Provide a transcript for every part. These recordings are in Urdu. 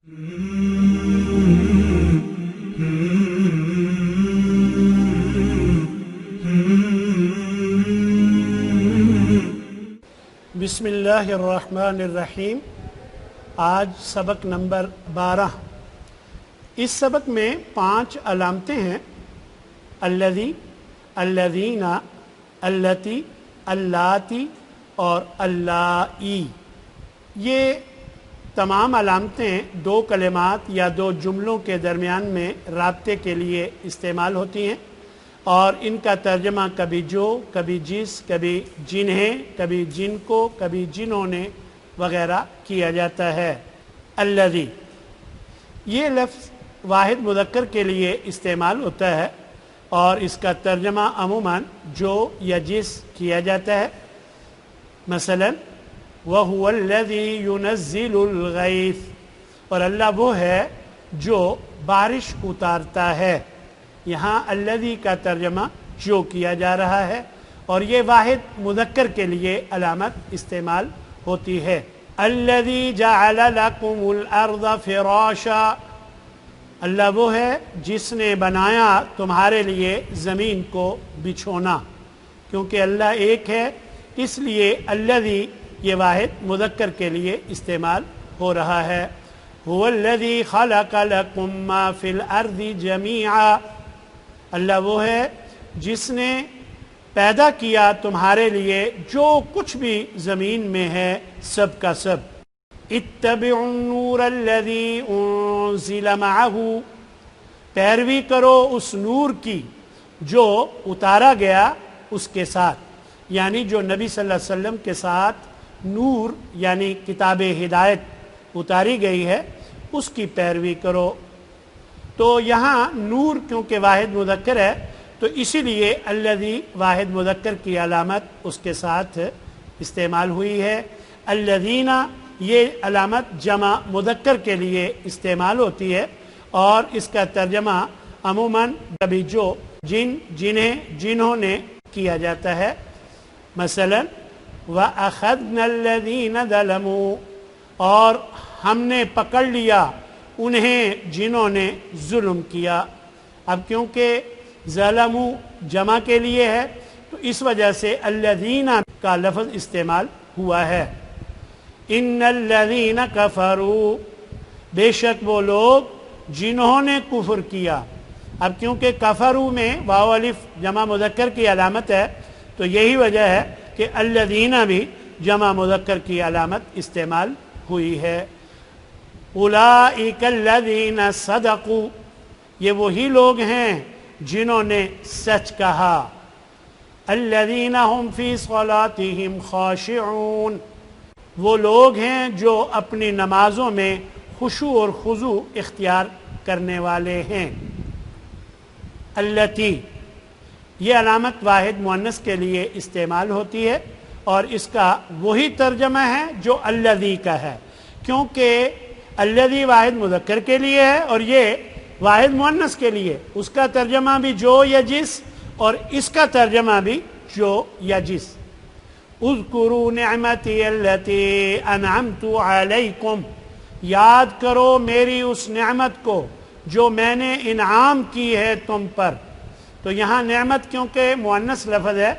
بسم اللہ الرحمن الرحیم۔ آج سبق نمبر 12۔ اس سبق میں 5 علامتیں ہیں: الذی، الذین، اللتی، اللاتی اور اللائی۔ یہ تمام علامتیں 2 کلمات یا 2 جملوں کے درمیان میں رابطے کے لیے استعمال ہوتی ہیں، اور ان کا ترجمہ کبھی جو، کبھی جس، کبھی جنہیں، کبھی جن کو، کبھی جنہوں نے وغیرہ کیا جاتا ہے۔ الذی، یہ لفظ واحد مذکر کے لیے استعمال ہوتا ہے اور اس کا ترجمہ عموماً جو یا جس کیا جاتا ہے۔ مثلا وَهُوَ الَّذِي يُنَزِّلُ الْغَيْثَ، اور اللہ وہ ہے جو بارش اتارتا ہے۔ یہاں الذی کا ترجمہ جو کیا جا رہا ہے اور یہ واحد مذکر کے لیے علامت استعمال ہوتی ہے۔ الذی جعل لکم الارض فراشا، اللہ وہ ہے جس نے بنایا تمہارے لیے زمین کو بچھونا۔ کیونکہ اللہ ایک ہے اس لیے الذی یہ واحد مذکر کے لیے استعمال ہو رہا ہے۔ هو الذی خلق لکم ما فی الارض جمیعا، اللہ وہ ہے جس نے پیدا کیا تمہارے لیے جو کچھ بھی زمین میں ہے سب کا سب۔ اتبعوا النور الذی انزل معہ، پیروی کرو اس نور کی جو اتارا گیا اس کے ساتھ، یعنی جو نبی صلی اللہ علیہ وسلم کے ساتھ نور یعنی کتاب ہدایت اتاری گئی ہے اس کی پیروی کرو۔ تو یہاں نور کیونکہ واحد مذکر ہے تو اسی لیے الذی واحد مذکر کی علامت اس کے ساتھ استعمال ہوئی ہے۔ الذین، یہ علامت جمع مذکر کے لیے استعمال ہوتی ہے اور اس کا ترجمہ عموماً کبھی جو، جن، جنہیں، جنہوں نے کیا جاتا ہے۔ مثلا وَأَخَذْنَا الَّذِينَ ظَلَمُوا، اور ہم نے پکڑ لیا انہیں جنہوں نے ظلم کیا۔ اب کیونکہ ظلموا جمع کے لیے ہے تو اس وجہ سے الذین کا لفظ استعمال ہوا ہے۔ ان الذین کفروا، بے شک وہ لوگ جنہوں نے کفر کیا۔ اب کیونکہ کفروا میں واو الف جمع مذکر کی علامت ہے تو یہی وجہ ہے کہ الذین بھی جمع مذکر کی علامت استعمال ہوئی ہے۔ اولئک الذین صدقوا، یہ وہی لوگ ہیں جنہوں نے سچ کہا۔ الذین هم فی صلاتهم خاشعون، وہ لوگ ہیں جو اپنی نمازوں میں خشوع اور خضوع اختیار کرنے والے ہیں۔ اللتی، یہ علامت واحد مؤنث کے لیے استعمال ہوتی ہے اور اس کا وہی ترجمہ ہے جو الذی کا ہے، کیونکہ الذی واحد مذکر کے لیے ہے اور یہ واحد مؤنث کے لیے، اس کا ترجمہ بھی جو یا جس اور اس کا ترجمہ بھی جو یا جس۔ اذکروا نعمتی التی انعمت علیکم، یاد کرو میری اس نعمت کو جو میں نے انعام کی ہے تم پر۔ تو یہاں نعمت کیونکہ مؤنث لفظ ہے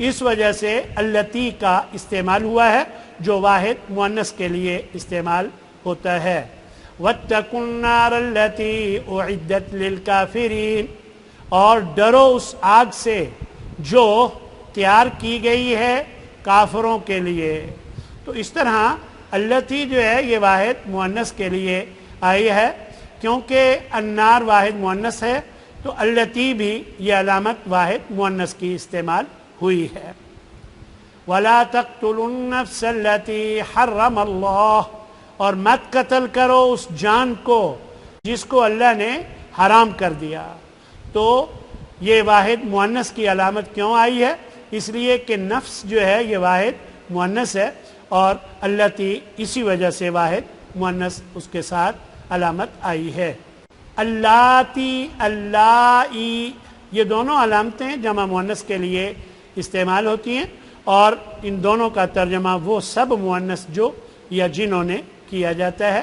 اس وجہ سے اللتی کا استعمال ہوا ہے جو واحد مؤنث کے لیے استعمال ہوتا ہے۔ واتقوا النار التي اعدت للكافرين، اور ڈرو اس آگ سے جو تیار کی گئی ہے کافروں کے لیے۔ تو اس طرح اللتی جو ہے یہ واحد مؤنث کے لیے آئی ہے، کیونکہ النار واحد مؤنث ہے تو اللتی بھی یہ علامت واحد مؤنث کی استعمال ہوئی ہے۔ وَلَا تَقْتُلُوا النَّفْسَ الَّتِي حَرَّمَ اللَّهُ، اور مت قتل کرو اس جان کو جس کو اللہ نے حرام کر دیا۔ تو یہ واحد مؤنث کی علامت کیوں آئی ہے؟ اس لیے کہ نفس جو ہے یہ واحد مؤنث ہے اور اللتی اسی وجہ سے واحد مؤنث اس کے ساتھ علامت آئی ہے۔ اللاتی، اللائی، یہ دونوں علامتیں جمع مؤنث کے لیے استعمال ہوتی ہیں اور ان دونوں کا ترجمہ وہ سب مؤنث جو یا جنہوں نے کیا جاتا ہے۔